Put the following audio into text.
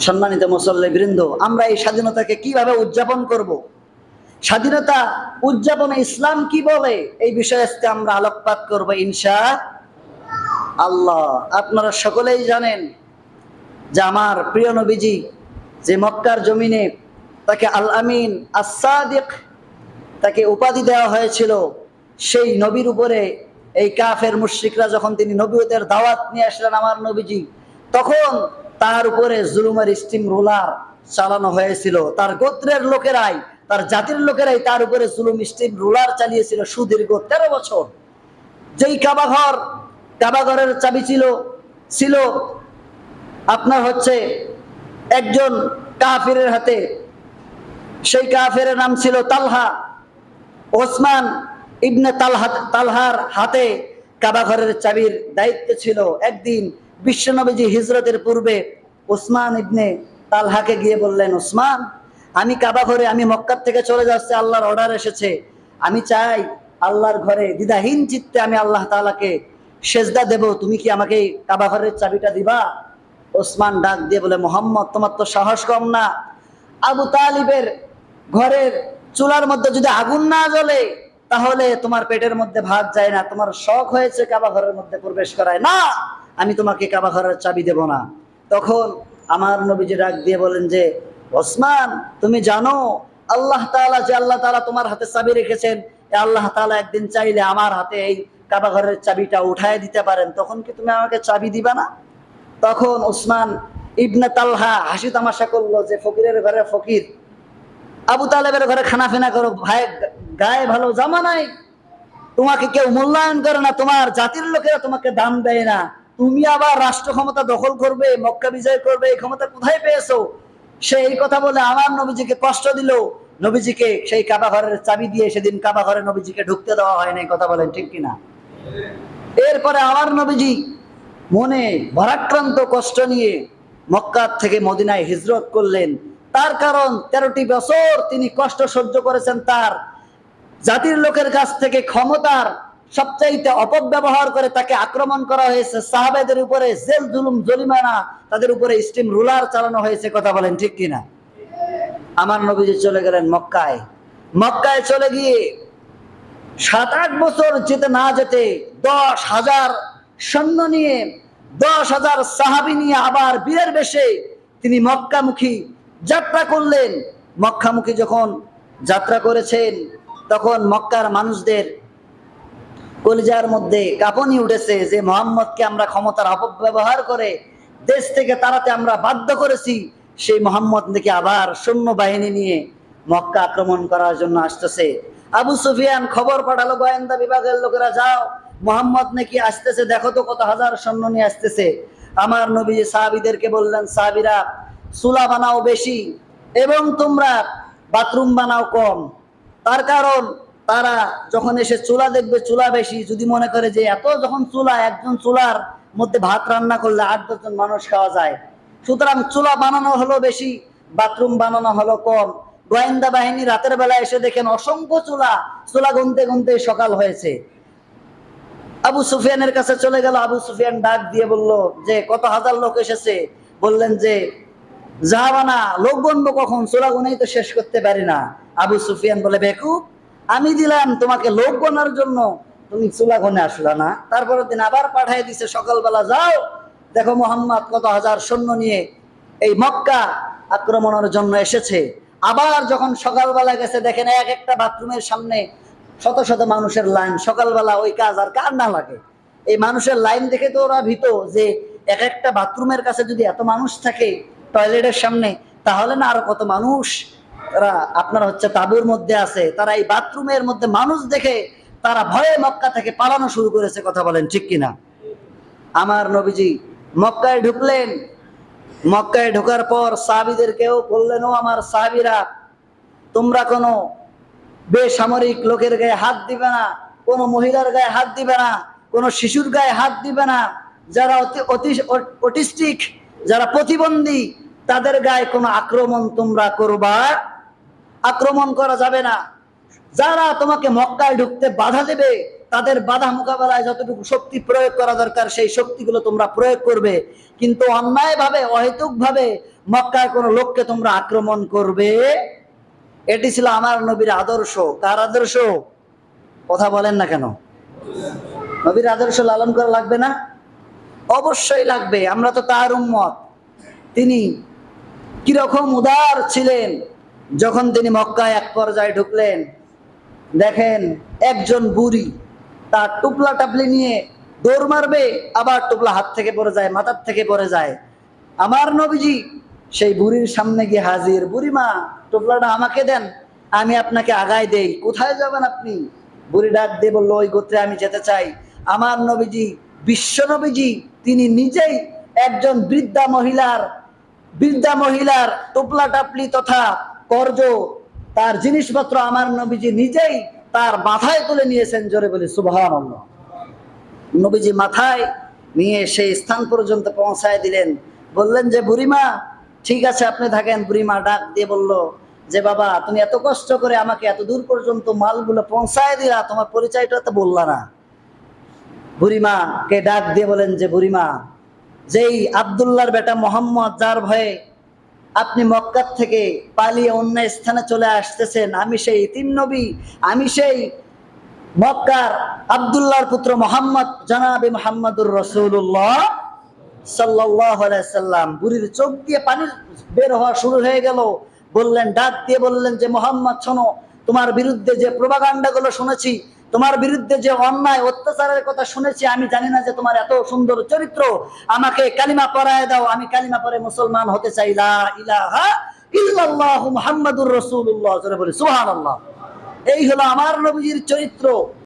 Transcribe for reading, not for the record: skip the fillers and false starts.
সম্মানিত মুসল্লিবৃন্দ, আমরা এই স্বাধীনতাকে কিভাবে উদযাপন করব? স্বাধীনতা উদযাপনে ইসলাম কি বলে, এই বিষয়ে আজকে আমরা আলোকপাত করব ইনশাআল্লাহ। আপনারা সকলেই জানেন যে আমার প্রিয় নবীজি যে মক্কার জমিনে তাকে আল আমিন আস-সাদিক তাকে উপাধি দেওয়া হয়েছিল, সেই নবীর উপরে এই কাফের মুশরিকরা যখন তিনি নবুয়তের দাওয়াত নিয়ে আসলেন আমার নবীজি, তখন তার উপরে জুলুমের স্টিম রোলার চালানো হয়েছিল। তার গোত্রের লোকেরাই, তার জাতির লোকেরাই তার উপরে জুলুম স্টিম রোলার চালিয়েছিল সুদীর্ঘ 13 বছর। যেই কাবাঘরের চাবি ছিল আপনার হচ্ছে একজন কাফিরের হাতে। সেই কাফিরের নাম ছিল তালহা। ওসমান ইবনে তালহার হাতে কাবাঘরের চাবির দায়িত্ব ছিল। একদিন বিশ্বনবীজি হিজরতের পূর্বে ওসমান ইবনে তালহাকে গিয়ে বললেন, ওসমান, আমি কাবাঘরে, আমি মক্কার থেকে চলে যাচ্ছি, আল্লাহর অর্ডার এসেছে, আমি চাই আল্লাহর ঘরে দ্বিধাহীন চিত্তে আমি আল্লাহ তাআলাকে সেজদা দেব, তুমি কি আমাকে কাবাঘরের চাবিটা দিবা? ওসমান ডাক দিয়ে বলে, মোহাম্মদ, তোমার তো সাহস কম না। আবু তালিবের ঘরের চুলার মধ্যে যদি আগুন না জ্বলে তাহলে তোমার পেটের মধ্যে ভাত যায় না। তোমার শখ হয়েছে কাবা ঘরের মধ্যে প্রবেশ করায়, না, আমি তোমাকে কাবা ঘরের চাবি দেব না। তখন আমার নবীজি ডাক দিয়ে বলেন যে, ওসমান, তুমি জানো আল্লাহ তাআলা তোমার হাতে চাবি রেখেছেন, আল্লাহ তাআলা একদিন চাইলে আমার হাতে এই কাবা ঘরের চাবিটা উঠায় দিতে পারেন, তখন কি তুমি আমাকে চাবি দিবা না? তখন ওসমান ইবনে তালহা হাসি তামাশা করলো যে, ফকিরের ঘরে ফকির, আবু তালেবের ঘরে খানা ফেনা করো, ভাই গায়ে ভালো জামা নাই, তোমাকে কেউ মূল্যায়ন করে না, তোমার জাতির লোকেরা তোমাকে দাম দেয় না, তুমি আবার রাষ্ট্র ক্ষমতা দখল করবে, মক্কা বিজয় করবে, এই ক্ষমতা কোথায় পেয়েছো? সে এই কথা বলে আমার নবীজিকে কষ্ট দিল। নবীজিকে সেই কাবা ঘরের চাবি দিয়ে সেদিন কাবা ঘরে নবীজিকে ঢুকতে দেওয়া হয় না। কথা বলেন ঠিক কিনা? এরপরে আমার নবীজি মনে ভারাক্রান্ত কষ্ট নিয়ে মক্কা থেকে মদিনায় হিজরত করলেন। তার কারণ 13টি বছর তিনি কষ্ট সহ্য করেছেন। তার জাতির লোকের কাছ থেকে ক্ষমতার সবচাইতে অপব্যবহার করে তাকে আক্রমণ করা হয়েছে, সাহাবাদের উপরে জেল জুলুম জরিমানা, তাদের উপরে স্টিম রুলার চালানো হয়েছে। কথা বলেন ঠিক কিনা? আমার নবীজি চলে গেলেন মক্কায় চলে গিয়ে 7-8 বছর যেতে না যেতে 10,000 সৈন্য নিয়ে, 10,000 সাহাবী নিয়ে আবার বীরের বেশে তিনি মক্কামুখী যাত্রা করলেন। মক্কামুখী যখন যাত্রা করেছেন তখন মক্কার মানুষদের কলিজার মধ্যে কাঁপুনি উঠেছে যে, মুহাম্মদকে আমরা ক্ষমতার অপব্যবহার করে দেশ থেকে তাড়াতে আমরা বাধ্য করেছি, সেই মুহাম্মদ নাকি আবার সৈন্য বাহিনী নিয়ে মক্কা আক্রমণ করার জন্য আসতেছে। আবু সুফিয়ান খবর পাঠালো গোয়েন্দা বিভাগের লোকেরা, যাও, মুহাম্মদ নাকি আসতেছে, দেখো তো কত হাজার সৈন্য নিয়ে আসতেছে। আমার নবী সাহাবীদেরকে বললেন, সাহাবীরা, চুলা বানাও বেশি এবং তোমরা বাথরুম বানাও কম। তার কারণ তারা যখন এসে চুলা দেখবে চুলা বেশি, যদি মনে করে যে এত যখন চুলা, একজন চুলার মধ্যে ভাত রান্না করলে 8-10 জন মানুষ খাওয়া যায়, সুতরাং চুলা বানানো হলো বেশি, বাথরুম বানানো হলো কম। গোয়েন্দা বাহিনী রাতের বেলা এসে দেখেন অসংখ্য চুলা গুনতে গুনতে সকাল হয়েছে। আবু সুফিয়ানের কাছে চলে গেল। আবু সুফিয়ান ডাক দিয়ে বলল যে, কত হাজার লোক এসেছে? বললেন যে, জাহাবানা, লোক গণবো কখন? চুলা গুনেই তো শেষ করতে পারি না। আবু সুফিয়ান বলে, বেকুব, আমি দিলাম তোমাকে লোক গণার জন্য, তুমি চুলা গনে আসলা না। তারপরের দিন আবার পাঠিয়ে দিছে, সকালবেলা যাও, দেখো মুহাম্মদ কত হাজার সৈন্য নিয়ে এই মক্কা আক্রমণের জন্য এসেছে। আবার যখন সকালবেলা গেছে দেখেন এক একটা বাথরুমের সামনে শত শত মানুষের লাইন। সকালবেলা ওই কাজ আর কার না লাগে? এই মানুষের লাইন দেখে তো ওরা ভীত যে এক একটা বাথরুমের কাছে যদি এত মানুষ থাকে টয়লেটের সামনে, তাহলে না আরো কত মানুষ তারা আপনার হচ্ছে তাঁবুর মধ্যে আছে, তারা এই বাথরুমের মধ্যে মানুষ দেখে তারা ভয়ে মক্কা থেকে পালানো শুরু করেছে। কথা বলেন ঠিক কিনা? আমার নবীজি মক্কায় ঢুকলেন। মক্কায় ঢোকার পর সাহাবীদেরকেও বললেন, ও আমার সাহাবীরা, তোমরা কোনো বেসামরিক লোকের গায়ে হাত দিবে না, কোনো মহিলার গায়ে হাত দিবে না, কোনো শিশুর গায়ে হাত দিবে না, যারা অটিস্টিক, যারা প্রতিবন্ধী, তাদের গায়ে কোনো আক্রমণ তোমরা করবা, আক্রমণ করা যাবে না। যারা তোমাকে মক্কায় ঢুকতে বাধা দেবে তাদের বাধা মোকাবেলায় যতটুকু শক্তি প্রয়োগ করা দরকার সেই শক্তিগুলো তোমরা প্রয়োগ করবে, কিন্তু অন্যায়ভাবে, অহেতুকভাবে, মক্কায় কোনো লোককে তোমরা আক্রমণ করবে। এটি ছিল আমার নবীর আদর্শ। কার আদর্শ? কথা বলেন না কেন? নবীর আদর্শ লালন করা লাগবে না? অবশ্যই লাগবে, আমরা তো তার উম্মত। তিনি কিরকম উদার ছিলেন, যখন তিনি মক্কায় এক পর্যায়ে ঢুকলেন, দেখেন একজন বুড়ি তার টুপলা টাপলি নিয়ে দৌড় মারবে, আবার টুপলা হাত থেকে পড়ে যায়, মাথার থেকে পড়ে যায়। আমার নবীজি সেই বুড়ির সামনে গিয়ে হাজির। বুড়িমা, টুপলাটা আমাকে দেন, আমি আপনাকে আগায় দেই। কোথায় যাবেন আপনি? বুড়ি ডাক দিয়ে বললো, ওই গোত্রে আমি যেতে চাই। আমার নবীজি, বিশ্ব নবীজি, তিনি নিজেই একজন বৃদ্ধা মহিলার টুপলা টাপলি তথা কর্জ, তার জিনিসপত্র আমার নবীজি নিজেই তার মাথায় তুলে নিয়েছেন। জোরে বলি সুবহানাল্লাহ। নবীজি মাথায় নিয়ে সেই স্থান পর্যন্ত পৌঁছায় দিলেন। বললেন যে, বুড়িমা ঠিক আছে আপনি থাকেন। বুড়িমা ডাক দিয়ে বলল যে, বাবা তুমি এত কষ্ট করে আমাকে এত দূর পর্যন্ত মালগুলো পৌঁছায় দিলা, তোমার পরিচয়টা তো বললা না। বুড়িমাকে ডাক দিয়ে বলেন যে, বুড়িমা, যেই আব্দুল্লাহর বেটা মোহাম্মদ, যার ভয়ে আপনি মক্কা থেকে পালিয়ে অন্য স্থানে চলে আসতেছেন, আমি সেই ইতিম নবী, আমি সেই মক্কার আব্দুল্লাহর পুত্র মোহাম্মদ, জনাবে মুহাম্মদুর রাসূলুল্লাহ সাল্লাল্লাহু আলাইহি সাল্লাম। বুড়ির চোখ দিয়ে পানি বের হওয়া শুরু হয়ে গেল। বললেন, ডাক দিয়ে বললেন যে, মোহাম্মদ শোনো, তোমার বিরুদ্ধে যে প্রোপাগান্ডা গুলো শুনেছি, তোমার বিরুদ্ধে যে অন্যায় অত্যাচারের কথা শুনেছি, আমি জানি না যে তোমার এত সুন্দর চরিত্র। আমাকে কালিমা পড়ায় দাও, আমি কালিমা পড়ে মুসলমান হতে চাই। লা ইলাহা ইল্লাল্লাহু মুহাম্মাদুর রাসূলুল্লাহ। জোরে বলি সুবহানাল্লাহ। এই হলো আমার নবীজির চরিত্র।